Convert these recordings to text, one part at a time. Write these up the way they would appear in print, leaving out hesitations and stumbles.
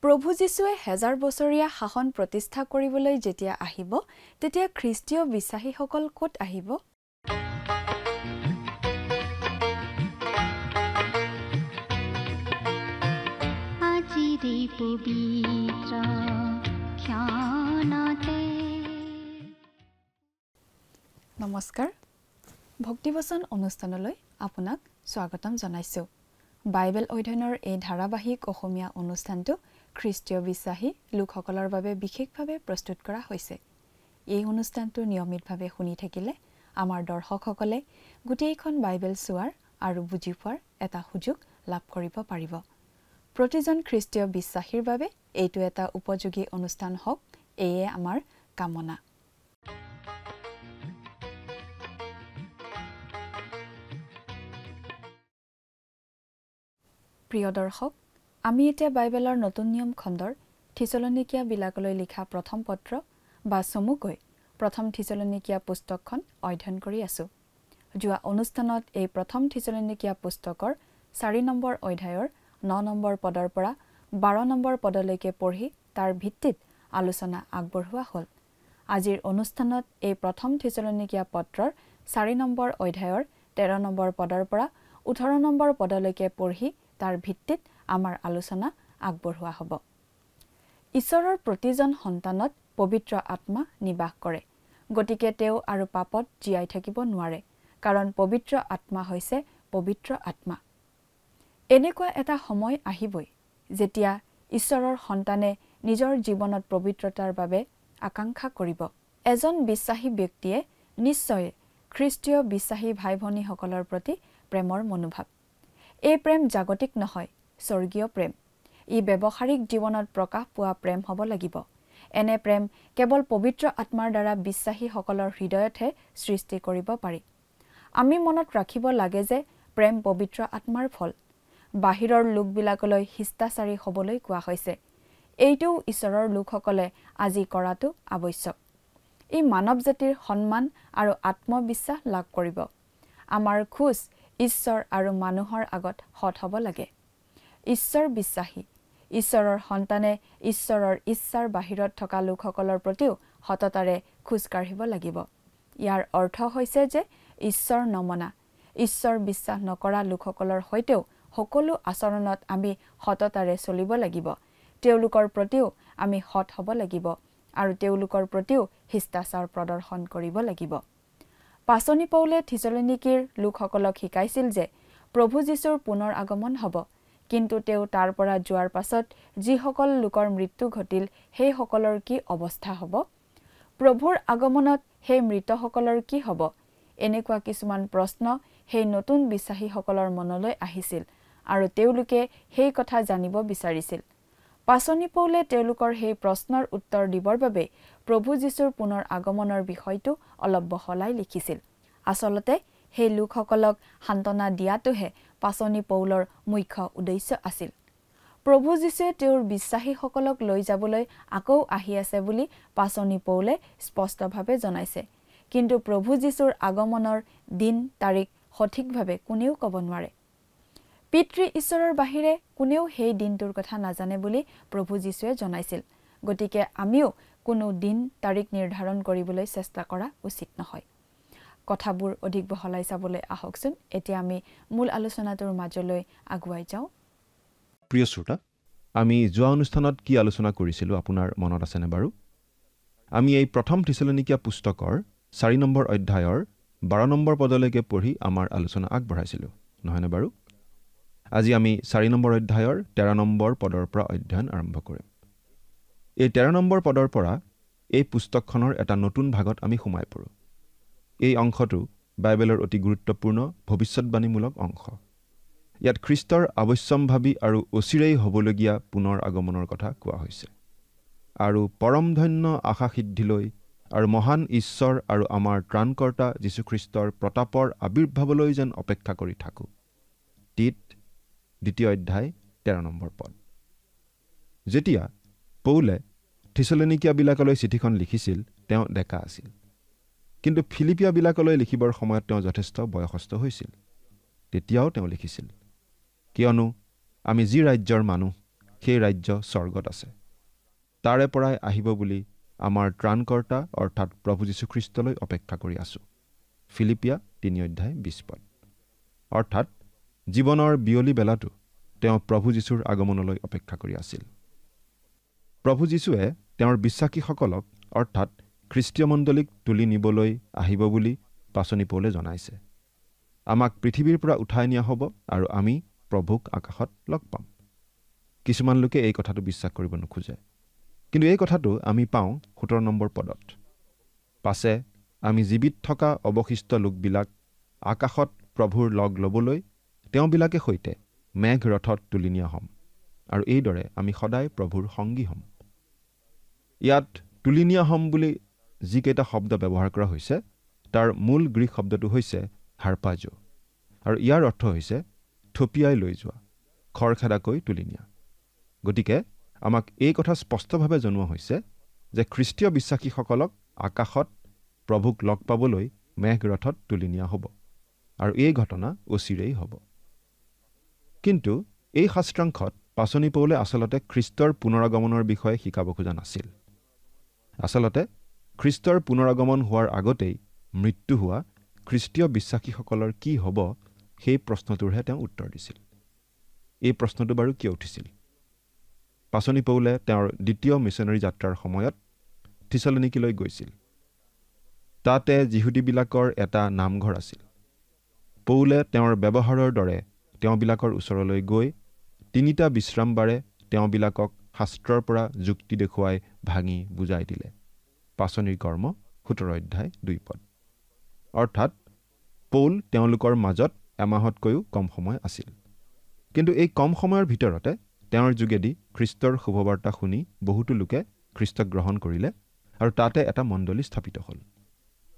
প্ৰভু যীশুৱে 1000 বছৰীয়া শাসন প্ৰতিষ্ঠা কৰিবলৈ যেতিয়া আহিব তেতিয়া খ্ৰীষ্টীয় বিশ্বাসীসকল ক'ত আহিব আজিৰে পবিত্ৰ ক্ষণতে নমস্কাৰ ভক্তিবচন অনুষ্ঠানলৈ আপোনাক স্বাগতম জনাইছো বাইবেল অধ্যয়নৰ এই ধাৰাবাহিক অসমীয়া অনুষ্ঠানটো খ্ৰীষ্টীয় বিশ্বাসী লোকসকলৰ বাবে বিশেষভাৱে প্ৰস্তুত কৰা হৈছে এই অনুষ্ঠানটো নিয়মিতভাৱে শুনি থাকিলে আমাৰ দৰ্শকসকলে গোটেইখন বাইবেল চোৱাৰ আৰু বুজি পোৱাৰ এটা সুযোগ লাভ কৰিব পাৰিব প্ৰতিজন খ্ৰীষ্টীয় বিশ্বাসীৰ বাবে এইটো এটা উপযোগী অনুষ্ঠান হওক এয়ে আমাৰ কামনা প্ৰিয় দৰ্শক আমি এতিয়া বাইবেলৰ নতুন নিয়ম খণ্ডৰ থিছলনিকিয়া বিলাকলৈ লিখা প্ৰথম পত্ৰ বা চমুকৈ প্ৰথম থিছলনিকিয়া পুস্তকখন অধ্যয়ন কৰি আছো যোৱা অনুষ্ঠানত এই প্ৰথম থিছলনিকিয়া পুস্তকৰ 4 নম্বৰ অধ্যায়ৰ 9 নম্বৰ পদৰ পৰা 12 নম্বৰ পদলৈকে পঢ়ি তাৰ ভিত্তিত আলোচনা আগবঢ়োৱা হ'ল আজিৰ অনুষ্ঠানত এই প্ৰথম থিছলনিকিয়া পত্ৰৰ 4 নম্বৰ অধ্যায়ৰ 13 নম্বৰ পদৰ পৰা 18 নম্বৰ পদলৈকে পঢ়ি তাৰ ভিত্তিত আমাৰ আলোচনা আগবঢ়োৱা হ'ব ঈশ্বৰৰ প্ৰতিজন সন্তানত পবিত্ৰ আত্মা নিবাস কৰে গতিকে তেওঁ আৰু পাপত জীয়াই থাকিব নোৱাৰে কাৰণ পবিত্ৰ আত্মা হৈছে পবিত্ৰ আত্মা এনেকুৱা এটা সময় আহিবই যেতিয়া ঈশ্বৰৰ সন্তানে নিজৰ জীৱনত পবিত্ৰতাৰ বাবে আকাংক্ষা কৰিব এজন বিশ্বাসী ব্যক্তিয়ে নিশ্চয় খ্ৰীষ্টীয় বিশ্বাসী ভাই ভনীসকলৰ প্ৰতি প্ৰেমৰ মনোভাৱ এই প্ৰেম জাগতিক নহয় স্বৰ্গীয় প্ৰেম ই ব্যৱহাৰিক জীৱনত প্ৰকাশ পোৱা প্ৰেম হ'ব লাগিব এনে প্ৰেম কেৱল পবিত্ৰ আত্মাৰ দ্বাৰা বিশ্বাসীসকলৰ হৃদয়তহে সৃষ্টি কৰিব পাৰি আমি মনত ৰাখিব লাগে যে প্ৰেম পবিত্ৰ আত্মাৰ ফল বাহিৰৰ লোকবিলাকলৈ শিষ্টাচাৰী হ'বলৈ কোৱা হৈছে এইটো ঈশ্বৰৰ লোকসকলে আজি কৰাটো আৱশ্যক ই মানৱ জাতিৰ সন্মান আৰু আত্মবিশ্বাস লাভ কৰিব আমাৰ খোজ ঈশ্বৰ আৰু মানুহৰ আগত সৎ হ'ব লাগে ঈশ্বৰ বিশ্বাসী ঈশ্বৰৰ সন্তানে ঈশ্বৰৰ ইচ্ছাৰ বাহিৰত থকা লোকসকলৰ প্ৰতিও সততাৰে খোজ কাঢ়িব লাগিব ইয়াৰ অৰ্থ হৈছে যে ঈশ্বৰ নমনা ঈশ্বৰ বিশ্বাস নকৰা লোকসকলৰ সৈতেও সকলো আচৰণত আমি সততাৰে চলিব লাগিব তেওঁলোকৰ প্ৰতিও আমি সৎ হ'ব লাগিব আৰু তেওঁলোকৰ প্ৰতিও শিষ্টাচাৰ প্ৰদৰ্শন কৰিব লাগিব পাচনি পৌলে থিছলনিকিৰ লোকসকলক শিকাইছিল যে প্ৰভু যীশুৰ পুনৰ আগমন হ'ব কিন্তু তেওঁ তাৰ পৰা যোৱাৰ পাছত যিসকল লোকৰ মৃত্যু ঘটিল সেই সকলৰ কি অৱস্থা হ'ব প্ৰভুৰ আগমনত সেই মৃতসকলৰ কি হ'ব এনেকুৱা কিছুমান প্ৰশ্ন সেই নতুন বিশ্বাসীসকলৰ মনলৈ আহিছিল আৰু তেওঁলোকে সেই কথা জানিব বিচাৰিছিল পাচনি পৌলে তেওঁলোকৰ সেই প্ৰশ্নৰ উত্তৰ দিবৰ বাবে প্ৰভু যীশুৰ পুনৰ আগমনৰ বিষয়টো অলপ বহলাই লিখিছিল আচলতে সেই লোকসকলক সান্তনা দিয়াটোহে পাচনি পৌলৰ মুখ্য উদ্দেশ্য আছিল প্ৰভু যীশুৱে তেওঁৰ বিশ্বাসীসকলক লৈ যাবলৈ আকৌ আহি আছে বুলি পাচনি পৌলে স্পষ্টভাৱে জনাইছে কিন্তু প্ৰভু যীশুৰ আগমনৰ দিন তাৰিখ সঠিকভাৱে কোনেও ক'ব নোৱাৰে পিতৃ ঈশ্বৰৰ বাহিৰে কোনেও সেই দিনটোৰ কথা নাজানে বুলি প্ৰভু যীশুৱে জনাইছিল গতিকে আমিও কোনো দিন তাৰিখ নিৰ্ধাৰণ কৰিবলৈ চেষ্টা কৰা উচিত নহয় কথাবোৰ অধিক বহলাই চাবলৈ আহকচোন এতিয়া আমি মূল আলোচনাটোৰ মাজলৈ আগুৱাই যাওঁ প্ৰিয় শ্ৰোতা আমি যোৱা অনুষ্ঠানত কি আলোচনা কৰিছিলো আপোনাৰ মনত আছেনে বাৰু আমি এই প্ৰথম থিছলনিকিয়া পুস্তকৰ 4 নম্বৰ অধ্যায়ৰ 12 নম্বৰ পদলৈকে পঢ়ি আমাৰ আলোচনা আগবঢ়াইছিলো নহয়নে বাৰু আজি আমি 4 নম্বৰ অধ্যায়ৰ 13 নম্বৰ পদৰ পৰা অধ্যয়ন আৰম্ভ কৰিম এই 13 নম্বৰ পদৰ পৰা এই পুস্তকখনৰ এটা নতুন ভাগত আমি সোমাই পৰো এই অংশটো বাইবেলৰ অতি গুৰুত্বপূৰ্ণ ভৱিষ্যৎবাণীমূলক অংশ ইয়াত খ্ৰীষ্টৰ আৱশ্যম্ভাৱী আৰু অচিৰেই হ'বলগীয়া পুনৰ আগমনৰ কথা কোৱা হৈছে আৰু পৰমধন্য আশা সিদ্ধিলৈ আৰু মহান ঈশ্বৰ আৰু আমাৰ ত্ৰাণকৰ্তা যীশুখ্ৰীষ্টৰ প্ৰতাপৰ আবিৰ্ভাৱলৈ যেন অপেক্ষা কৰি থাকোঁ তিত 2 অধ্যায় 13 নম্বৰ পদ যেতিয়া পৌলে থিছলনিকিয়াবিলাকলৈ চিঠিখন লিখিছিল তেওঁ ডেকা আছিল কিন্তু ফিলিপিয়াবিলাকলৈ লিখিবৰ সময়ত তেওঁ যথেষ্ট বয়সস্থ হৈছিল তেতিয়াও তেওঁ লিখিছিল কিয়নো আমি যি ৰাজ্যৰ মানুহ সেই ৰাজ্য স্বৰ্গত আছে। তাৰে পৰাই আহিব বুলি আমাৰ ত্ৰাণকৰ্তা অৰ্থাৎ প্ৰভু যীশুখ্ৰীষ্টলৈ অপেক্ষা কৰি আছোঁ। ফিলিপিয়া 3:20। অৰ্থাৎ জীৱনৰ বিয়লি বেলাটো তেওঁ প্ৰভু যীশুৰ আগমনলৈ অপেক্ষা কৰি আছিল। প্ৰভু যীশুৱে তেওঁৰ বিশ্বাসীসকলক অৰ্থাৎ খ্ৰীষ্টীয় মণ্ডলীক তুলি নিবলৈ আহিব বুলি পাচনি পৌলে জনাইছে। আমাক পৃথিৱীৰ পৰা উঠাই নিয়া হ'ব আৰু আমি প্ৰভুক আকাশত লগ পাম। কিছুমান লোকে এই কথাটো বিশ্বাস কৰিব নোখোজে, কিন্তু এই কথাটো আমি পাওঁ 17 নম্বৰ পদত। পাছে আমি জীৱিত থকা অৱশিষ্ট লোকবিলাক আকাশত প্ৰভুৰ লগ ল'বলৈ তেওঁবিলাকে সৈতে মেঘ ৰথত তুলি নিয়া হ'ম, আৰু এইদৰে আমি সদায় প্ৰভুৰ সংগী হ'ম। ইয়াত তুলি নিয়া হ'ম বুলি যিকেইটা শব্দ ব্যৱহাৰ কৰা হৈছে তাৰ মূল গ্ৰীক শব্দটো হৈছে হাৰ্পাজো, আৰু ইয়াৰ অৰ্থ হৈছে থপিয়াই লৈ যোৱা, খৰখেদাকৈ তুলি নিয়া। গতিকে আমাক এই কথা স্পষ্টভাৱে জনোৱা হৈছে যে খ্ৰীষ্টীয় বিশ্বাসীসকলক আকাশত প্ৰভুক লগ পাবলৈ মেঘ ৰথত তুলি নিয়া হ'ব, আৰু এই ঘটনা অচিৰেই হ'ব। কিন্তু এই শাস্ত্ৰাংশত পাচনি পৌলে আচলতে খ্ৰীষ্টৰ পুনৰাগমনৰ বিষয়ে শিকাব খোজা নাছিল। আচলতে খ্ৰীষ্টৰ পুনৰাগমন হোৱাৰ আগতেই মৃত্যু হোৱা খ্ৰীষ্টীয় বিশ্বাসীসকলৰ কি হ'ব সেই প্ৰশ্নটোৰহে তেওঁ উত্তৰ দিছিল। এই প্ৰশ্নটো বাৰু কিয় উঠিছিল? পাচনি পৌলে তেওঁৰ দ্বিতীয় মিছনেৰী যাত্ৰাৰ সময়ত থিছালনিকিলৈ গৈছিল। তাতে যিহুদীবিলাকৰ এটা নামঘৰ আছিল। পৌলে তেওঁৰ ব্যৱহাৰৰ দৰে তেওঁবিলাকৰ ওচৰলৈ গৈ 3টা বিশ্ৰামবাৰে তেওঁবিলাকক শাস্ত্ৰৰ পৰা যুক্তি দেখুৱাই ভাঙি বুজাই দিলে। পাচনিৰ কৰ্ম 17:2। অৰ্থাৎ পৌল তেওঁলোকৰ মাজত এমাহতকৈও কম সময় আছিল। কিন্তু এই কম সময়ৰ ভিতৰতে তেওঁৰ যোগেদি খ্ৰীষ্টৰ শুভবাৰ্তা শুনি বহুতো লোকে খ্ৰীষ্টক গ্ৰহণ কৰিলে, আৰু তাতে এটা মণ্ডলী স্থাপিত হ'ল।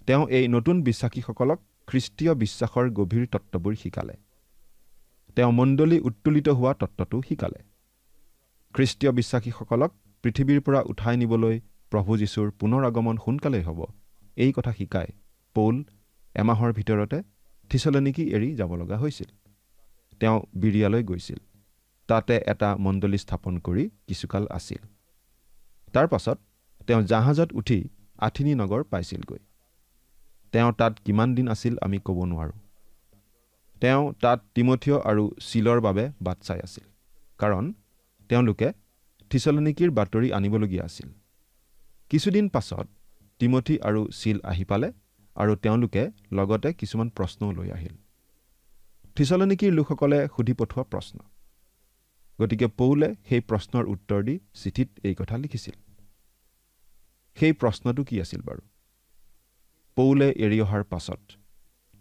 তেওঁ এই নতুন বিশ্বাসীসকলক খ্ৰীষ্টীয় বিশ্বাসৰ গভীৰ তত্ত্ববোৰ শিকালে। তেওঁ মণ্ডলী উত্তোলিত হোৱা তত্ত্বটো শিকালে। খ্ৰীষ্টীয় বিশ্বাসীসকলক পৃথিৱীৰ পৰা উঠাই নিবলৈ প্ৰভু যীশুৰ পুনৰ আগমন সোনকালেই হ'ব, এই কথা শিকাই পৌল এমাহৰ ভিতৰতে থিছালনিকি এৰি যাব লগা হৈছিল। তেওঁ বিৰিয়ালৈ গৈছিল। তাতে এটা মণ্ডলী স্থাপন কৰি কিছুকাল আছিল। তাৰ পাছত তেওঁ জাহাজত উঠি আথিনি নগৰ পাইছিলগৈ। তেওঁ তাত কিমান দিন আছিল আমি ক'ব নোৱাৰোঁ। তেওঁ তাত তিমথিয় আৰু চিলৰ বাবে বাট চাই আছিল, কাৰণ তেওঁলোকে থিছালনিকিৰ বাতৰি আনিবলগীয়া আছিল। কিছুদিন পাছত তিমথি আৰু চিল আহি পালে, আৰু তেওঁলোকে লগতে কিছুমান প্ৰশ্নও লৈ আহিল। থিছালনিকিৰ লোকসকলে সুধি পঠোৱা প্ৰশ্ন। গতিকে পৌলে সেই প্ৰশ্নৰ উত্তৰ দি চিঠিত এই কথা লিখিছিল। সেই প্ৰশ্নটো কি আছিল বাৰু? পৌলে এৰি অহাৰ পাছত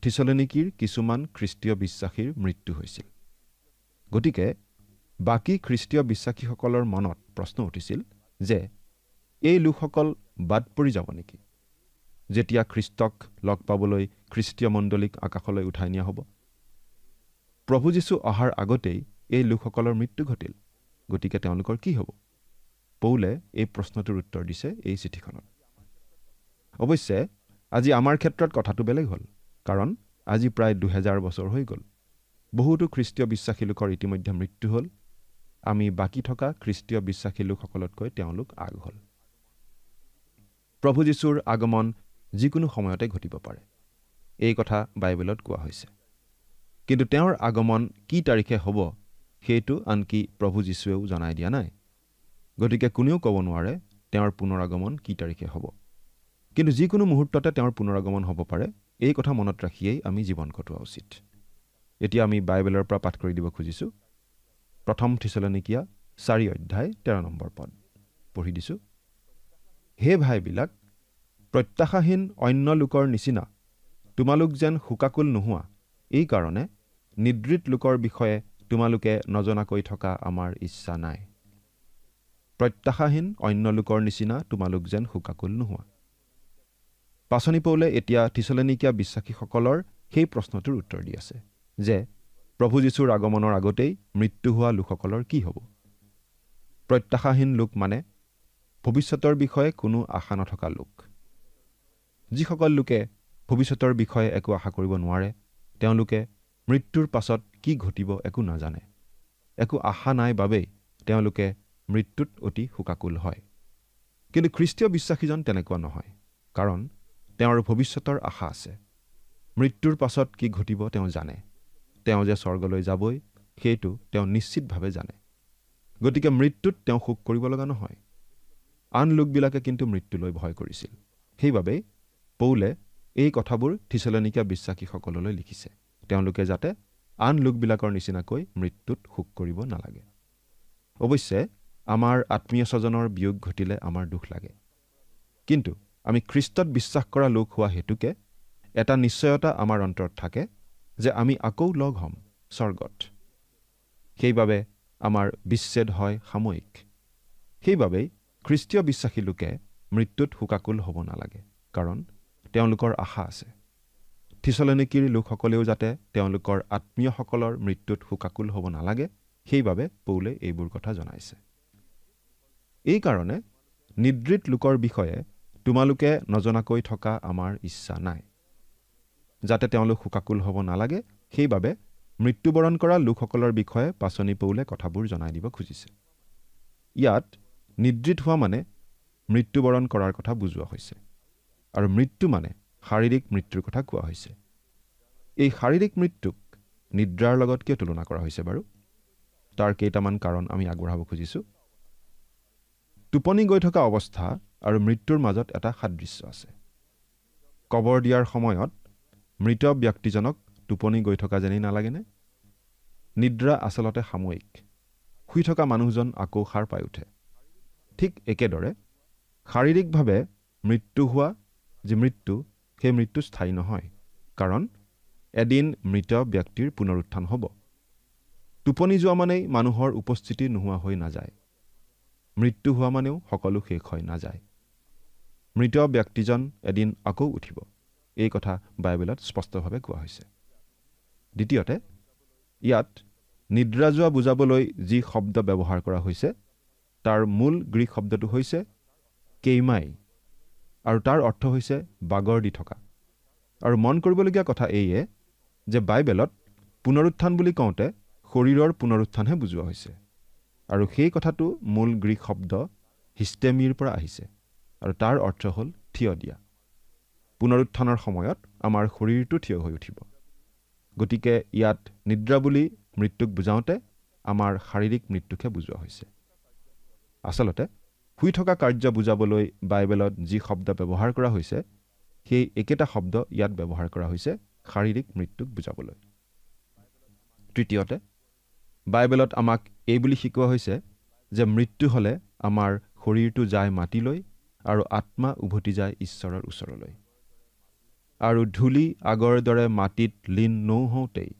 থিছালনিকিৰ কিছুমান খ্ৰীষ্টীয় বিশ্বাসীৰ মৃত্যু হৈছিল। গতিকে বাকী খ্ৰীষ্টীয় বিশ্বাসীসকলৰ মনত প্ৰশ্ন উঠিছিল যে এই লোকসকল বাদ পৰি যাব নেকি যেতিয়া খ্ৰীষ্টক লগ পাবলৈ খ্ৰীষ্টীয় মণ্ডলীক আকাশলৈ উঠাই নিয়া হ'ব? প্ৰভু যীশু অহাৰ আগতেই এই লোকসকলৰ মৃত্যু ঘটিল। গতিকে তেওঁলোকৰ কি হ'ব? পৌলে এই প্ৰশ্নটোৰ উত্তৰ দিছে এই চিঠিখনত। অৱশ্যে আজি আমাৰ ক্ষেত্ৰত কথাটো বেলেগ হ'ল, কাৰণ আজি প্ৰায় 2000 বছৰ হৈ গ'ল। বহুতো খ্ৰীষ্টীয় বিশ্বাসী লোকৰ ইতিমধ্যে মৃত্যু হ'ল। আমি বাকী থকা খ্ৰীষ্টীয় বিশ্বাসী লোকসকলতকৈ তেওঁলোক আগ হ'ল। প্ৰভু যীশুৰ আগমন যিকোনো সময়তে ঘটিব পাৰে, এই কথা বাইবেলত কোৱা হৈছে। কিন্তু তেওঁৰ আগমন কি তাৰিখে হ'ব সেইটো আনকি প্ৰভু যীশুৱেও জনাই দিয়া নাই। গতিকে কোনেও ক'ব নোৱাৰে তেওঁৰ পুনৰ আগমন কি তাৰিখে হ'ব। কিন্তু যিকোনো মুহূৰ্ততে তেওঁৰ পুনৰ আগমন হ'ব পাৰে, এই কথা মনত ৰাখিয়েই আমি জীৱন কটোৱা উচিত। এতিয়া আমি বাইবেলৰ পৰা পাঠ কৰি দিব খুজিছোঁ। 1 থিছালনিকিয়া 4:13 পদ পঢ়ি দিছোঁ। হে ভাইবিলাক, প্ৰত্যাশাহীন অন্য লোকৰ নিচিনা তোমালোক যেন শোকাকুল নোহোৱা, এই কাৰণে নিদ্ৰিত লোকৰ বিষয়ে তোমালোকে নজনাকৈ থকা আমাৰ ইচ্ছা নাই। প্ৰত্যাশাহীন অন্য লোকৰ নিচিনা তোমালোক যেন শোকাকুল নোহোৱা। পাচনি পৌলে এতিয়া থিছালনিকিয়া বিশ্বাসীসকলৰ সেই প্ৰশ্নটোৰ উত্তৰ দি আছে যে প্ৰভু যীশুৰ আগমনৰ আগতেই মৃত্যু হোৱা লোকসকলৰ কি হ'ব। প্ৰত্যাশাহীন লোক মানে ভৱিষ্যতৰ বিষয়ে কোনো আশা নথকা লোক। যিসকল লোকে ভৱিষ্যতৰ বিষয়ে একো আশা কৰিব নোৱাৰে, তেওঁলোকে মৃত্যুৰ পাছত কি ঘটিব একো নাজানে। একো আশা নাই বাবেই তেওঁলোকে মৃত্যুত অতি শোকাকুল হয়। কিন্তু খ্ৰীষ্টীয় বিশ্বাসীজন তেনেকুৱা নহয়, কাৰণ তেওঁৰ ভৱিষ্যতৰ আশা আছে। মৃত্যুৰ পাছত কি ঘটিব তেওঁ জানে। তেওঁ যে স্বৰ্গলৈ যাবই সেইটো তেওঁ নিশ্চিতভাৱে জানে। গতিকে মৃত্যুত তেওঁ শোক কৰিব লগা নহয়। আন লোকবিলাকে কিন্তু মৃত্যুলৈ ভয় কৰিছিল। সেইবাবেই পৌলে এই কথাবোৰ থিছালনিকা বিশ্বাসীসকললৈ লিখিছে, তেওঁলোকে যাতে আন লোকবিলাকৰ নিচিনাকৈ মৃত্যুত শোক কৰিব নালাগে। অৱশ্যে আমাৰ আত্মীয় স্বজনৰ বিয়োগ ঘটিলে আমাৰ দুখ লাগে। কিন্তু আমি খ্ৰীষ্টত বিশ্বাস কৰা লোক হোৱা হেতুকে এটা নিশ্চয়তা আমাৰ অন্তৰত থাকে যে আমি আকৌ লগ হ'ম স্বৰ্গত। সেইবাবে আমাৰ বিচ্ছেদ হয় সাময়িক। সেইবাবেই খ্ৰীষ্টীয় বিশ্বাসী লোকে মৃত্যুত শোকাকুল হ'ব নালাগে, কাৰণ তেওঁলোকৰ আশা আছে। থিছালনিকিৰ লোকসকলেও যাতে তেওঁলোকৰ আত্মীয়সকলৰ মৃত্যুত শোকাকুল হ'ব নালাগে, সেইবাবে পৌলে এইবোৰ কথা জনাইছে। এই কাৰণে নিদ্ৰিত লোকৰ বিষয়ে তোমালোকে নজনাকৈ থকা আমাৰ ইচ্ছা নাই। যাতে তেওঁলোক শোকাকুল হ'ব নালাগে, সেইবাবে মৃত্যুবৰণ কৰা লোকসকলৰ বিষয়ে পাচনি পৌলে কথাবোৰ জনাই দিব খুজিছে। ইয়াত নিদ্ৰিত হোৱা মানে মৃত্যুবৰণ কৰাৰ কথা বুজোৱা হৈছে, আৰু মৃত্যু মানে শাৰীৰিক মৃত্যুৰ কথা কোৱা হৈছে। এই শাৰীৰিক মৃত্যুক নিদ্ৰাৰ লগত কিয় তুলনা কৰা হৈছে বাৰু? তাৰ কেইটামান কাৰণ আমি আগবঢ়াব খুজিছোঁ। টোপনি গৈ থকা অৱস্থা আৰু মৃত্যুৰ মাজত এটা সাদৃশ্য আছে। কবৰ দিয়াৰ সময়ত মৃত ব্যক্তিজনক টোপনি গৈ থকা যেনেই নালাগেনে? নিদ্ৰা আচলতে সাময়িক। শুই থকা মানুহজন আকৌ সাৰ পাই উঠে। ঠিক একেদৰে শাৰীৰিকভাৱে মৃত্যু হোৱা যি মৃত্যু, সেই মৃত্যু স্থায়ী নহয়, কাৰণ এদিন মৃত ব্যক্তিৰ পুনৰুত্থান হ'ব। টোপনি যোৱা মানেই মানুহৰ উপস্থিতি নোহোৱা হৈ নাযায়। মৃত্যু হোৱা মানেও সকলো শেষ হৈ নাযায়। মৃত ব্যক্তিজন এদিন আকৌ উঠিব, এই কথা বাইবেলত স্পষ্টভাৱে কোৱা হৈছে। দ্বিতীয়তে, ইয়াত নিদ্ৰা যোৱা বুজাবলৈ যি শব্দ ব্যৱহাৰ কৰা হৈছে তাৰ মূল গ্ৰীক শব্দটো হৈছে কেইমাই, আৰু তাৰ অৰ্থ হৈছে বাগৰ দি থকা। আৰু মন কৰিবলগীয়া কথা এইয়ে যে বাইবেলত পুনৰুত্থান বুলি কওঁতে শৰীৰৰ পুনৰুত্থানহে বুজোৱা হৈছে, আৰু সেই কথাটো মূল গ্ৰীক শব্দ হিষ্টেমিৰ পৰা আহিছে, আৰু তাৰ অৰ্থ হ'ল থিয় দিয়া। পুনৰুত্থানৰ সময়ত আমাৰ শৰীৰটো থিয় হৈ উঠিব। গতিকে ইয়াত নিদ্ৰা বুলি মৃত্যুক বুজাওঁতে আমাৰ শাৰীৰিক মৃত্যুকহে বুজোৱা হৈছে। আচলতে শুই থকা কাৰ্য বুজাবলৈ বাইবেলত যি শব্দ ব্যৱহাৰ কৰা হৈছে, সেই একেটা শব্দ ইয়াত ব্যৱহাৰ কৰা হৈছে শাৰীৰিক মৃত্যুক বুজাবলৈ। তৃতীয়তে, বাইবেলত আমাক এই বুলি শিকোৱা হৈছে যে মৃত্যু হ'লে আমাৰ শৰীৰটো যায় মাটিলৈ আৰু আত্মা উভতি যায় ঈশ্বৰৰ ওচৰলৈ। আৰু ধূলি আগৰ দৰে মাটিত লীন নৌহওঁতেই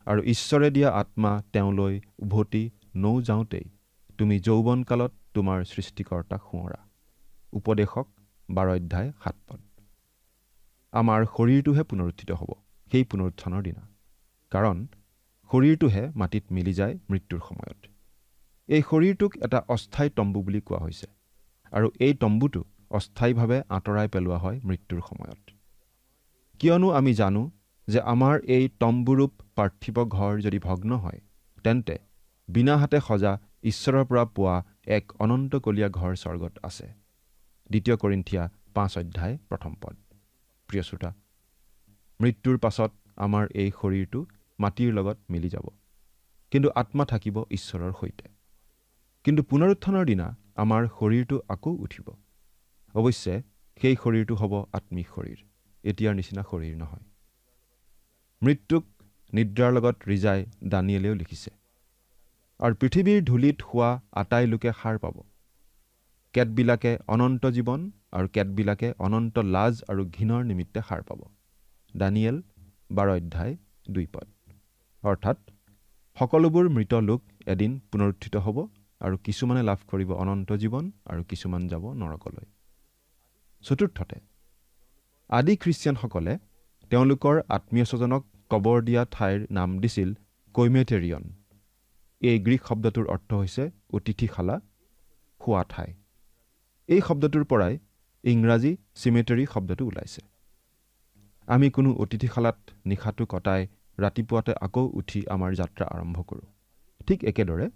আৰু ঈশ্বৰে দিয়া আত্মা তেওঁলৈ উভতি নৌ যাওঁতেই তুমি যৌৱনকালত তোমাৰ সৃষ্টিকৰ্তাক সোঁৱৰা। উপদেশক 12:7। আমাৰ শৰীৰটোহে পুনৰুত্থিত হ'ব সেই পুনৰুত্থানৰ দিনা, কাৰণ শৰীৰটোহে মাটিত মিলি যায় মৃত্যুৰ সময়ত। এই শৰীৰটোক এটা অস্থায়ী তম্বু বুলি কোৱা হৈছে, আৰু এই তম্বুটো অস্থায়ীভাৱে আঁতৰাই পেলোৱা হয় মৃত্যুৰ সময়ত। কিয়নো আমি জানো যে আমাৰ এই তম্বুৰূপ পাৰ্থিৱ ঘৰ যদি ভগ্ন হয়, তেন্তে বিনা হাতে সজা ঈশ্বৰৰ পৰা পোৱা এক অনন্তকলীয়া ঘৰ স্বৰ্গত আছে। 2 কৰিন্থিয়া 5:1। প্ৰিয় শ্ৰোতা, মৃত্যুৰ পাছত আমাৰ এই শৰীৰটো মাটিৰ লগত মিলি যাব, কিন্তু আত্মা থাকিব ঈশ্বৰৰ সৈতে। কিন্তু পুনৰুত্থানৰ দিনা আমাৰ শৰীৰটো আকৌ উঠিব। অৱশ্যে সেই শৰীৰটো হ'ব আত্মিক শৰীৰ, এতিয়াৰ নিচিনা শৰীৰ নহয়। মৃত্যুক নিদ্ৰাৰ লগত ৰিজাই দানিয়েলেও লিখিছে, আৰু পৃথিৱীৰ ধূলিত শোৱা আটাই লোকে সাৰ পাব। কেতবিলাকে অনন্ত জীৱন আৰু কেতবিলাকে অনন্ত লাজ আৰু ঘীনৰ নিমিত্তে সাৰ পাব। দানিয়েল 12:2। অৰ্থাৎ সকলোবোৰ মৃত লোক এদিন পুনৰুত্থিত হ'ব, আৰু কিছুমানে লাভ কৰিব অনন্ত জীৱন আৰু কিছুমান যাব নৰকলৈ। চতুৰ্থতে, আদি খ্ৰীষ্টিয়ানসকলে তেওঁলোকৰ আত্মীয় স্বজনক কবৰ দিয়া ঠাইৰ নাম দিছিল কৈমেটেৰিয়ন। এই গ্ৰীক শব্দটোৰ অৰ্থ হৈছে অতিথিশালা, শোৱা ঠাই। এই শব্দটোৰ পৰাই ইংৰাজী চিমেটেৰী শব্দটো ওলাইছে। আমি কোনো অতিথিশালাত নিশাটো কটাই ৰাতিপুৱাতে আকৌ উঠি আমাৰ যাত্ৰা আৰম্ভ কৰোঁ। ঠিক একেদৰে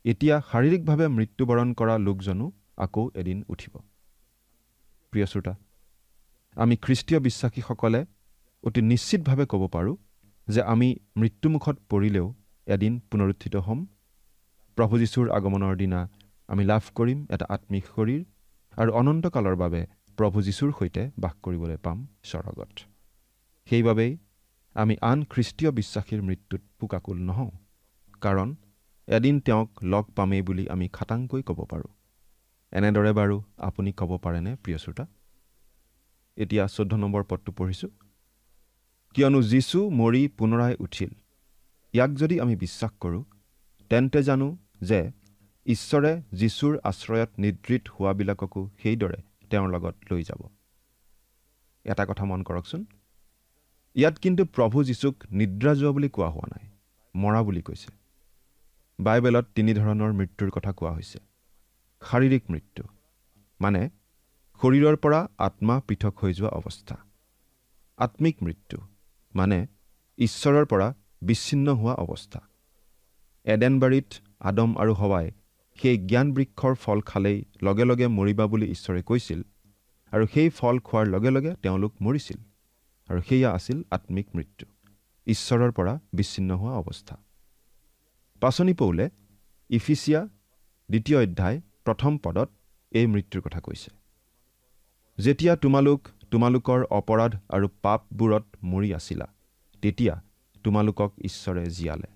এতিয়া শাৰীৰিকভাৱে মৃত্যুবৰণ কৰা লোকজনো আকৌ এদিন উঠিব। প্ৰিয় শ্ৰোতা, আমি খ্ৰীষ্টীয় বিশ্বাসীসকলে অতি নিশ্চিতভাৱে ক'ব পাৰোঁ যে আমি মৃত্যুমুখত পৰিলেও এদিন পুনৰুত্থিত হ'ম। প্ৰভু যীশুৰ আগমনৰ দিনা আমি লাভ কৰিম এটা আত্মিক শৰীৰ আৰু অনন্তকালৰ বাবে প্ৰভু যীশুৰ সৈতে বাস কৰিবলৈ পাম স্বৰ্গত। সেইবাবেই আমি আন খ্ৰীষ্টীয় বিশ্বাসীৰ মৃত্যুত শোকাকুল নহওঁ, কাৰণ এদিন তেওঁক লগ পামেই বুলি আমি খাটাংকৈ ক'ব পাৰোঁ। এনেদৰে বাৰু আপুনি ক'ব পাৰেনে প্ৰিয় শ্ৰোতা? এতিয়া 14 নম্বৰ পদটো পঢ়িছোঁ। কিয়নো যীশু মৰি পুনৰাই উঠিল, ইয়াক যদি আমি বিশ্বাস কৰোঁ, তেন্তে জানো যে ঈশ্বৰে যীশুৰ আশ্ৰয়ত নিদ্ৰিত হোৱাবিলাককো সেইদৰে তেওঁৰ লগত লৈ যাব। এটা কথা মন কৰকচোন, ইয়াত কিন্তু প্ৰভু যীশুক নিদ্ৰা যোৱা বুলি কোৱা হোৱা নাই, মৰা বুলি কৈছে। বাইবেলত 3 ধৰণৰ মৃত্যুৰ কথা কোৱা হৈছে। শাৰীৰিক মৃত্যু মানে শৰীৰৰ পৰা আত্মা পৃথক হৈ যোৱা অৱস্থা। আত্মিক মৃত্যু মানে ঈশ্বৰৰ পৰা বিচ্ছিন্ন হোৱা অৱস্থা। এডেনবাৰীত আদম আৰু হৱাই সেই জ্ঞান বৃক্ষৰ ফল খালেই লগে লগে মৰিবা বুলি ঈশ্বৰে কৈছিল, আৰু সেই ফল খোৱাৰ লগে লগে তেওঁলোক মৰিছিল, আৰু সেয়া আছিল আত্মিক মৃত্যু, ঈশ্বৰৰ পৰা বিচ্ছিন্ন হোৱা অৱস্থা। পাচনি পৌলে ইফিচিয়া 2 অধ্যায় 1 পদত এই মৃত্যুৰ কথা কৈছে। যেতিয়া তোমালোকৰ অপৰাধ আৰু পাপবোৰত মৰি আছিলা, তেতিয়া তোমালোকক ঈশ্বৰে জীয়ালে।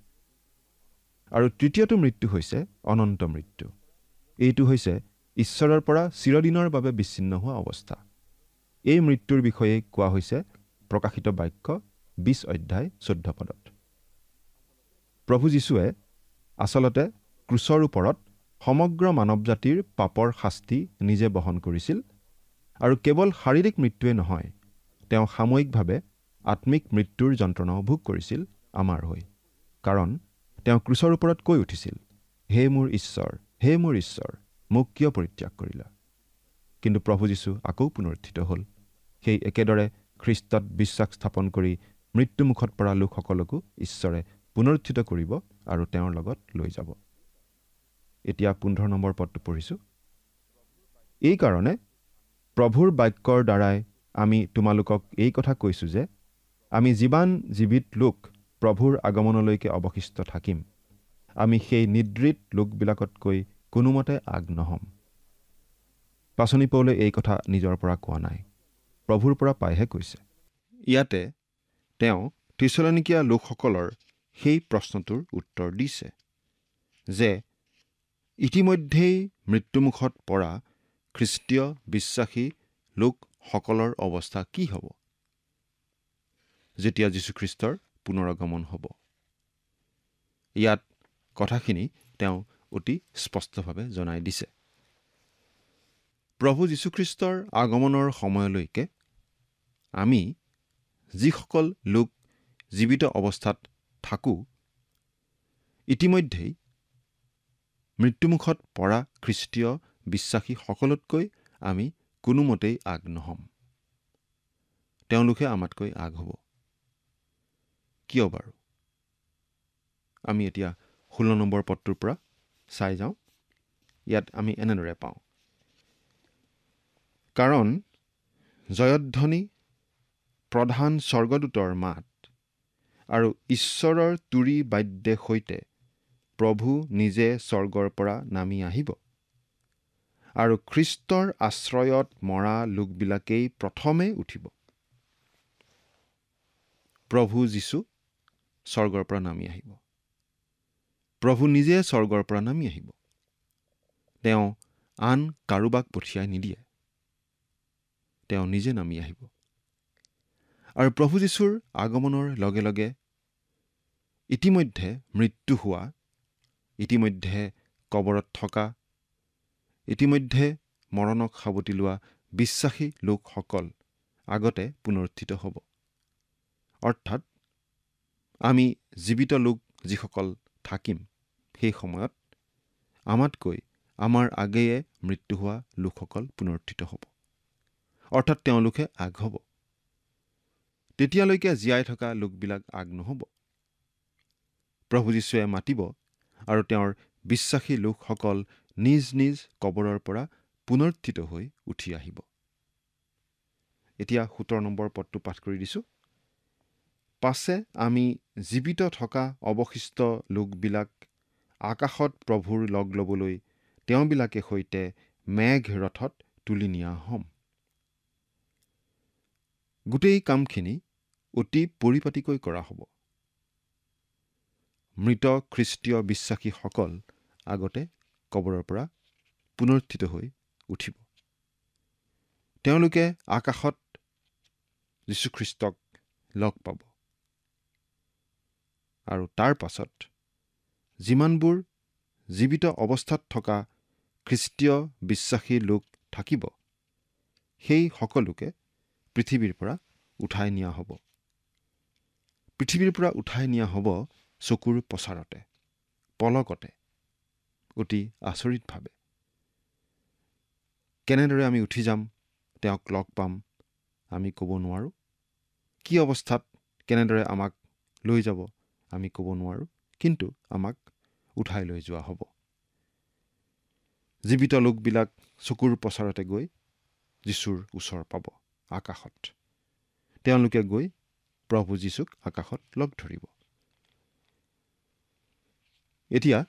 আৰু তৃতীয়টো মৃত্যু হৈছে অনন্ত মৃত্যু। এইটো হৈছে ঈশ্বৰৰ পৰা চিৰদিনৰ বাবে বিচ্ছিন্ন হোৱা অৱস্থা। এই মৃত্যুৰ বিষয়ে কোৱা হৈছে প্ৰকাশিত বাক্য 20 অধ্যায় 14 পদত। প্ৰভু যীশুৱে আচলতে ক্ৰুচৰ ওপৰত সমগ্ৰ মানৱ জাতিৰ পাপৰ শাস্তি নিজে বহন কৰিছিল, আৰু কেৱল শাৰীৰিক মৃত্যুৱে নহয়, তেওঁ সাময়িকভাৱে আত্মিক মৃত্যুৰ যন্ত্ৰণাও ভোগ কৰিছিল আমাৰ হৈ। কাৰণ তেওঁ ক্ৰুচৰ ওপৰত কৈ উঠিছিল, হে মোৰ ঈশ্বৰ, হে মোৰ ঈশ্বৰ, মোক কিয় পৰিত্যাগ কৰিলা? কিন্তু প্ৰভু যীশু আকৌ পুনৰুত্থিত হ'ল। সেই একেদৰে খ্ৰীষ্টত বিশ্বাস স্থাপন কৰি মৃত্যুমুখত পৰা লোকসকলকো ঈশ্বৰে পুনৰুত্থিত কৰিব আৰু তেওঁৰ লগত লৈ যাব। এতিয়া 15 নম্বৰ পদটো পঢ়িছোঁ। এই কাৰণে প্ৰভুৰ বাক্যৰ দ্বাৰাই আমি তোমালোকক এই কথা কৈছোঁ যে আমি যিমান জীৱিত লোক প্ৰভুৰ আগমনলৈকে অৱশিষ্ট থাকিম, আমি সেই নিদ্ৰিত লোকবিলাকতকৈ কোনোমতে আগ নহ'ম। পাচনি পৌলে এই কথা নিজৰ পৰা কোৱা নাই, প্ৰভুৰ পৰা পাইহে কৈছে। ইয়াতে তেওঁ থিছলনিকীয়া লোকসকলৰ সেই প্ৰশ্নটোৰ উত্তৰ দিছে যে ইতিমধ্যেই মৃত্যুমুখত পৰা খ্ৰীষ্টীয় বিশ্বাসী লোকসকলৰ অৱস্থা কি হ'ব যেতিয়া যীশুখ্ৰীষ্টৰ পুনৰাগমন হ'ব। ইয়াত কথাখিনি তেওঁ অতি স্পষ্টভাৱে জনাই দিছে। প্ৰভু যীশুখ্ৰীষ্টৰ আগমনৰ সময়লৈকে আমি যিসকল লোক জীৱিত অৱস্থাত থাকোঁ, ইতিমধ্যেই মৃত্যুমুখত পৰা খ্ৰীষ্টীয় বিশ্বাসীসকলতকৈ আমি কোনোমতেই আগ নহ'ম। তেওঁলোকে আমাতকৈ আগ হ'ব। কিয় বাৰু? আমি এতিয়া 16 নম্বৰ পদটোৰ পৰা চাই যাওঁ। ইয়াত আমি এনেদৰে পাওঁ, কাৰণ জয়ধ্বনি, প্ৰধান স্বৰ্গদূতৰ মাত আৰু ঈশ্বৰৰ তুৰী বাদ্যে সৈতে প্ৰভু নিজে স্বৰ্গৰ পৰা নামি আহিব, আৰু খ্ৰীষ্টৰ আশ্ৰয়ত মৰা লোকবিলাকেই প্ৰথমে উঠিব। প্ৰভু যীশু স্বৰ্গৰ পৰা নামি আহিব। প্ৰভু নিজে স্বৰ্গৰ পৰা নামি আহিব। তেওঁ আন কাৰোবাক পঠিয়াই নিদিয়ে, তেওঁ নিজে নামি আহিব। আৰু প্ৰভু যীশুৰ আগমনৰ লগে লগে ইতিমধ্যে মৃত্যু হোৱা, ইতিমধ্যে কবৰত থকা, ইতিমধ্যে মৰণক সাৱটি লোৱা বিশ্বাসী লোকসকল আগতে পুনৰুত্থিত হ'ব। অৰ্থাৎ আমি জীৱিত লোক যিসকল থাকিম, সেই সময়ত আমাতকৈ আমাৰ আগেয়ে মৃত্যু হোৱা লোকসকল পুনৰুত্থিত হ'ব। অৰ্থাৎ তেওঁলোকে আগ হ'ব। তেতিয়ালৈকে জীয়াই থকা লোকবিলাক আগ নহ'ব। প্ৰভু যীশুৱে মাতিব আৰু তেওঁৰ বিশ্বাসী লোকসকল নিজ নিজ কবৰৰ পৰা পুনৰুত্থিত হৈ উঠি আহিব। এতিয়া 17 নম্বৰ পদটো পাঠ কৰি দিছোঁ। পাছে আমি জীৱিত থকা অৱশিষ্ট লোকবিলাক আকাশত প্ৰভুৰ লগ ল'বলৈ তেওঁবিলাকে সৈতে মেঘ ৰথত তুলি নিয়া হ'ম। গোটেই কামখিনি অতি পৰিপাটিকৈ কৰা হ'ব। মৃত খ্ৰীষ্টীয় বিশ্বাসীসকল আগতে কবৰৰ পৰা পুনৰুত্থিত হৈ উঠিব। তেওঁলোকে আকাশত যীশুখ্ৰীষ্টক লগ পাব। আৰু তাৰ পাছত যিমানবোৰ জীৱিত অৱস্থাত থকা খ্ৰীষ্টীয় বিশ্বাসী লোক থাকিব, সেই সকলোকে পৃথিৱীৰ পৰা উঠাই নিয়া হ'ব। পৃথিৱীৰ পৰা উঠাই নিয়া হ'ব চকুৰ পচাৰতে, পলকতে, অতি আচৰিতভাৱে। কেনেদৰে আমি উঠি যাম, তেওঁক লগ পাম, আমি ক'ব নোৱাৰোঁ। কি অৱস্থাত কেনেদৰে আমাক লৈ যাব আমি ক'ব নোৱাৰোঁ, কিন্তু আমাক উঠাই লৈ যোৱা হ'ব। জীৱিত লোকবিলাক চকুৰ পচাৰতে গৈ যীশুৰ ওচৰ পাব আকাশত। তেওঁলোকে গৈ প্ৰভু যীশুক আকাশত লগ ধৰিব। এতিয়া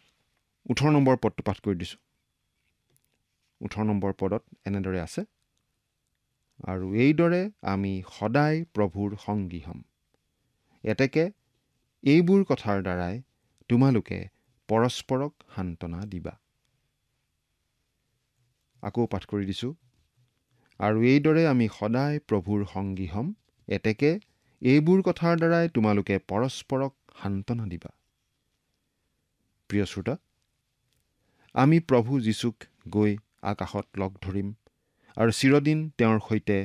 18 নম্বৰ পদটো পাঠ কৰি দিছোঁ। 18 নম্বৰ পদত এনেদৰে আছে, আৰু এইদৰে আমি সদায় প্ৰভুৰ সংগী হ'ম। এতেকে এইবোৰ কথাৰ দ্বাৰাই তোমালোকে পৰস্পৰক সান্তনা দিবা। আকৌ পাঠ কৰি দিছোঁ। আৰু এইদৰে আমি সদায় প্ৰভুৰ সংগী হ'ম। এতেকে এইবোৰ কথাৰ দ্বাৰাই তোমালোকে পৰস্পৰক সান্তনা দিবা। প্ৰিয় শ্ৰোতা, আমি প্ৰভু যীশুক গৈ আকাশত লগ ধৰিম আৰু চিৰদিন তেওঁৰ সৈতে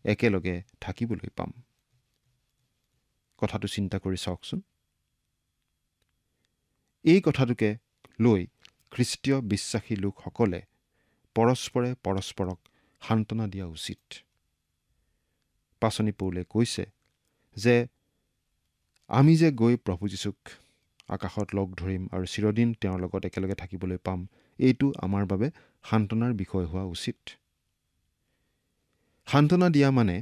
একেলগে থাকিবলৈ পাম। কথাটো চিন্তা কৰি চাওকচোন। এই কথাটোকে লৈ খ্ৰীষ্টীয় বিশ্বাসী লোকসকলে পৰস্পৰে পৰস্পৰক সান্তনা দিয়া উচিত। পাচনি পৌলে কৈছে যে আমি যে গৈ প্ৰভু যীশুক আকাশত লগ ধৰিম আৰু চিৰদিন তেওঁৰ লগত একেলগে থাকিবলৈ পাম, এইটো আমাৰ বাবে সান্তনাৰ বিষয় হোৱা উচিত। সান্তনা দিয়া মানে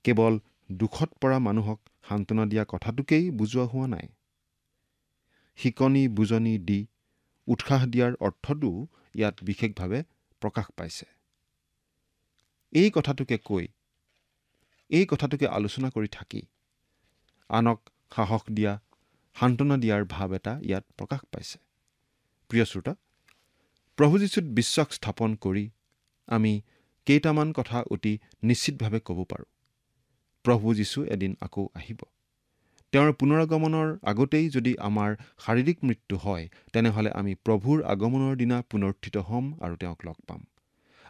কেৱল দুখত পৰা মানুহক সান্তনা দিয়া কথাটোকেই বুজোৱা হোৱা নাই। শিকনি বুজনি দি উৎসাহ দিয়াৰ অৰ্থটো ইয়াত বিশেষভাৱে প্ৰকাশ পাইছে। এই কথাটোকে আলোচনা কৰি থাকি আনক সাহস দিয়া, সান্তনা দিয়াৰ ভাৱ এটা ইয়াত প্ৰকাশ পাইছে। প্ৰিয় শ্ৰোতা, প্ৰভু যীশুত বিশ্বাস স্থাপন কৰি আমি কেইটামান কথা অতি নিশ্চিতভাৱে ক'ব পাৰোঁ। প্ৰভু যীশু এদিন আকৌ আহিব। তেওঁৰ পুনৰাগমনৰ আগতেই যদি আমাৰ শাৰীৰিক মৃত্যু হয়, তেনেহ'লে আমি প্ৰভুৰ আগমনৰ দিনা পুনৰুত্থিত হ'ম আৰু তেওঁক লগ পাম।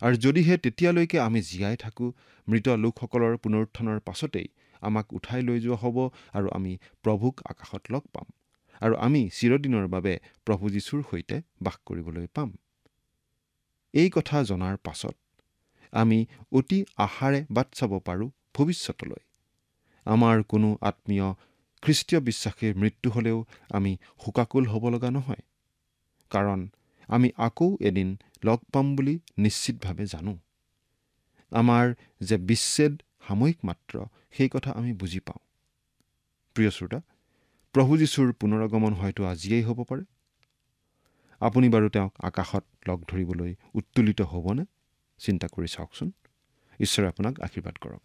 আৰু যদিহে তেতিয়ালৈকে আমি জীয়াই থাকোঁ, মৃত লোকসকলৰ পুনৰুত্থানৰ পাছতেই আমাক উঠাই লৈ যোৱা হ'ব আৰু আমি প্ৰভুক আকাশত লগ পাম। আৰু আমি চিৰদিনৰ বাবে প্ৰভু যীশুৰ সৈতে বাস কৰিবলৈ পাম। এই কথা জনাৰ পাছত আমি অতি আশাৰে বাট চাব পাৰোঁ ভৱিষ্যতলৈ। আমাৰ কোনো আত্মীয় খ্ৰীষ্টীয় বিশ্বাসীৰ মৃত্যু হ'লেও আমি শোকাকুল হ'ব লগা নহয়, কাৰণ আমি আকৌ এদিন লগ পাম বুলি নিশ্চিতভাৱে জানো। আমাৰ যে বিচ্ছেদ সাময়িক মাত্ৰ, সেই কথা আমি বুজি পাওঁ। প্ৰিয় শ্ৰোতা, প্ৰভু যীশুৰ পুনৰাগমন হয়তো আজিয়েই হ'ব পাৰে। আপুনি বাৰু তেওঁক আকাশত লগ ধৰিবলৈ উত্তোলিত হ'বনে? চিন্তা কৰি চাওকচোন। ঈশ্বৰে আপোনাক আশীৰ্বাদ কৰক।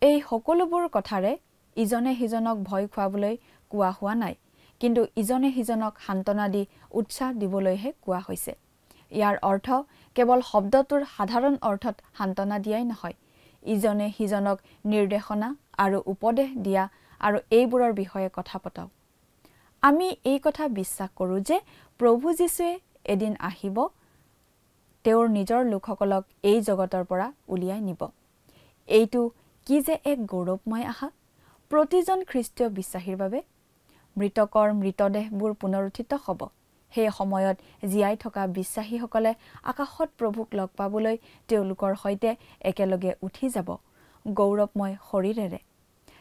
এই সকলোবোৰ কথাৰে ইজনে সিজনক ভয় খুৱাবলৈ কোৱা হোৱা নাই, কিন্তু ইজনে সিজনক সান্তনা দি উৎসাহ দিবলৈহে কোৱা হৈছে। ইয়াৰ অৰ্থ কেৱল শব্দটোৰ সাধাৰণ অৰ্থত সান্তনা দিয়াই নহয়, ইজনে সিজনক নিৰ্দেশনা আৰু উপদেশ দিয়া আৰু এইবোৰৰ বিষয়ে কথা পতাও। আমি এই কথা বিশ্বাস কৰোঁ যে প্ৰভু যীশুৱে এদিন আহিব, তেওঁৰ নিজৰ লোকসকলক এই জগতৰ পৰা উলিয়াই নিব। এইটো কি যে এক গৌৰৱময় আশা প্ৰতিজন খ্ৰীষ্টীয় বিশ্বাসীৰ বাবে। মৃতকৰ মৃতদেহবোৰ পুনৰুত্থিত হ'ব। সেই সময়ত জীয়াই থকা বিশ্বাসীসকলে আকাশত প্ৰভুক লগ পাবলৈ তেওঁলোকৰ সৈতে একেলগে উঠি যাব গৌৰৱময় শৰীৰেৰে।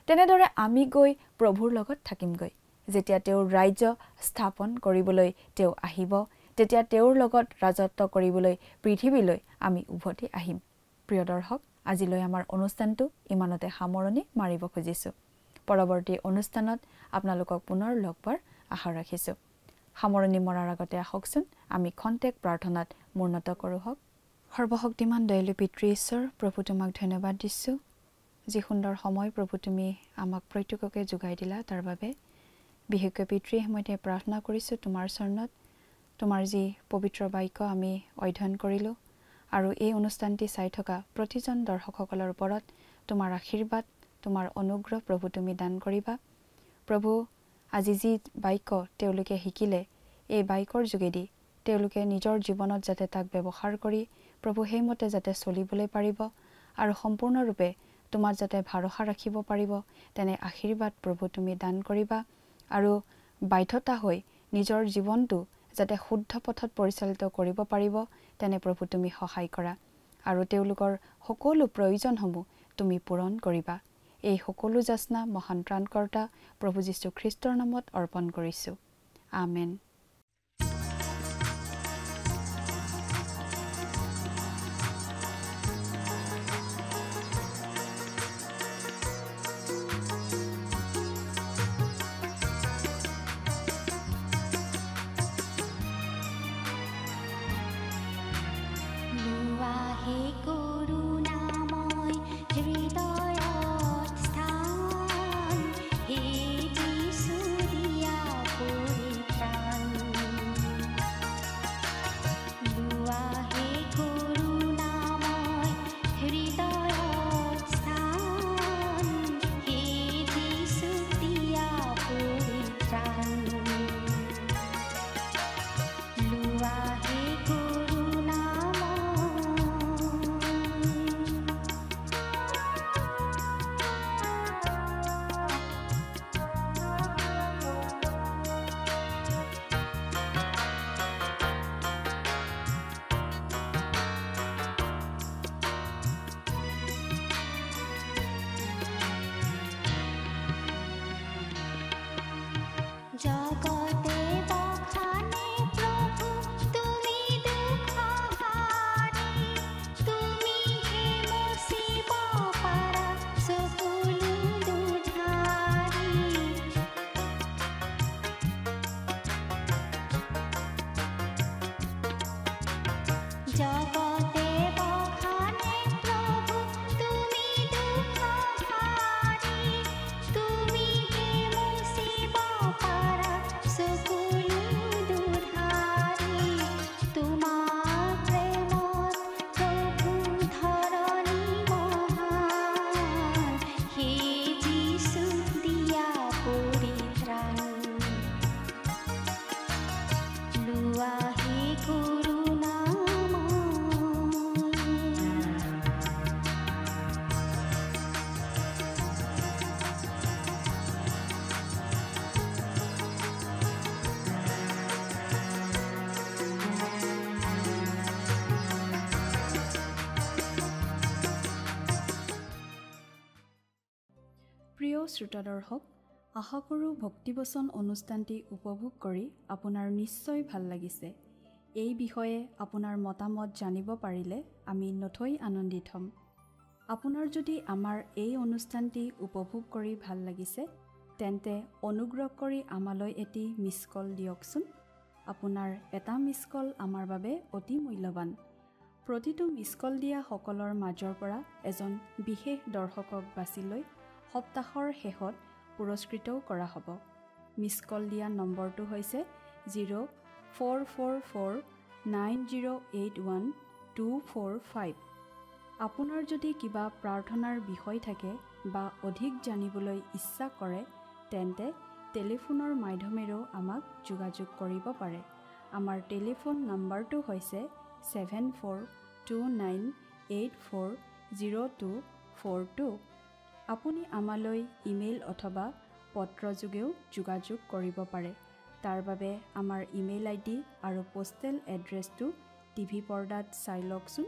তেনেদৰে আমি গৈ প্ৰভুৰ লগত থাকিমগৈ। যেতিয়া তেওঁৰ ৰাজ্য স্থাপন কৰিবলৈ তেওঁ আহিব, তেতিয়া তেওঁৰ লগত ৰাজত্ব কৰিবলৈ পৃথিৱীলৈ আমি উভতি আহিম। প্ৰিয় দৰ্শক, আজিলৈ আমাৰ অনুষ্ঠানটো ইমানতে সামৰণি মাৰিব খুজিছোঁ। পৰৱৰ্তী অনুষ্ঠানত আপোনালোকক পুনৰ লগ পোৱাৰ আশা ৰাখিছোঁ। সামৰণি মৰাৰ আগতে আহকচোন আমি খন্তেক প্ৰাৰ্থনাত মূৰ্ণত কৰোঁ হওক। সৰ্বশক্তিমান দয়ালু পিতৃ ঈশ্বৰ, প্ৰভু তোমাক ধন্যবাদ দিছোঁ, যি সুন্দৰ সময় প্ৰভু তুমি আমাক প্ৰত্যেককে যোগাই দিলা তাৰ বাবে। বিশেষকৈ পিতৃ সময়তে প্ৰাৰ্থনা কৰিছোঁ তোমাৰ চৰণত, তোমাৰ যি পবিত্ৰ বাক্য আমি অধ্যয়ন কৰিলোঁ আৰু এই অনুষ্ঠানটি চাই থকা প্ৰতিজন দৰ্শকসকলৰ ওপৰত তোমাৰ আশীৰ্বাদ, তোমাৰ অনুগ্ৰহ প্ৰভু তুমি দান কৰিবা। প্ৰভু, আজি যি বাক্য তেওঁলোকে শিকিলে, এই বাক্যৰ যোগেদি তেওঁলোকে নিজৰ জীৱনত যাতে তাক ব্যৱহাৰ কৰি প্ৰভু সেইমতে যাতে চলিবলৈ পাৰিব আৰু সম্পূৰ্ণৰূপে তোমাক যাতে ভৰসা ৰাখিব পাৰিব, তেনে আশীৰ্বাদ প্ৰভু তুমি দান কৰিবা। আৰু বাধ্যতা হৈ নিজৰ জীৱনটো যাতে শুদ্ধ পথত পৰিচালিত কৰিব পাৰিব, তেনে প্ৰভু তুমি সহায় কৰা আৰু তেওঁলোকৰ সকলো প্ৰয়োজনসমূহ তুমি পূৰণ কৰিবা। এই সকলো যাচনা মহান ত্ৰাণকৰ্তা প্ৰভু যীশু খ্ৰীষ্টৰ নামত অৰ্পণ কৰিছোঁ। আমেন। প্ৰিয় শ্ৰোতা দৰ্শক, আশা কৰোঁ ভক্তিবচন অনুষ্ঠানটি উপভোগ কৰি আপোনাৰ নিশ্চয় ভাল লাগিছে। এই বিষয়ে আপোনাৰ মতামত জানিব পাৰিলে আমি নথৈ আনন্দিত হ'ম। আপোনাৰ যদি আমাৰ এই অনুষ্ঠানটি উপভোগ কৰি ভাল লাগিছে, তেন্তে অনুগ্ৰহ কৰি আমালৈ এটি মিছ কল দিয়কচোন। আপোনাৰ এটা মিছ কল আমাৰ বাবে অতি মূল্যৱান। প্ৰতিটো মিছ কল দিয়া সকলৰ মাজৰ পৰা এজন বিশেষ দৰ্শকক বাছি লৈ সপ্তাহৰ শেষত পুৰস্কৃতও কৰা হ'ব। মিছ কল দিয়া নম্বৰটো হৈছে 0444908125। আপোনাৰ যদি কিবা প্ৰাৰ্থনাৰ বিষয় থাকে বা অধিক জানিবলৈ ইচ্ছা কৰে, তেন্তে টেলিফোনৰ মাধ্যমেৰেও আমাক যোগাযোগ কৰিব পাৰে। আমাৰ টেলিফোন নম্বৰটো হৈছে 7429840242। আপুনি আমালৈ ইমেইল অথবা পত্ৰযোগেও যোগাযোগ কৰিব পাৰে। তাৰ বাবে আমাৰ ইমেইল ID আৰু পোষ্টেল এড্ৰেছটো টিভি পৰ্দাত চাই লওকচোন।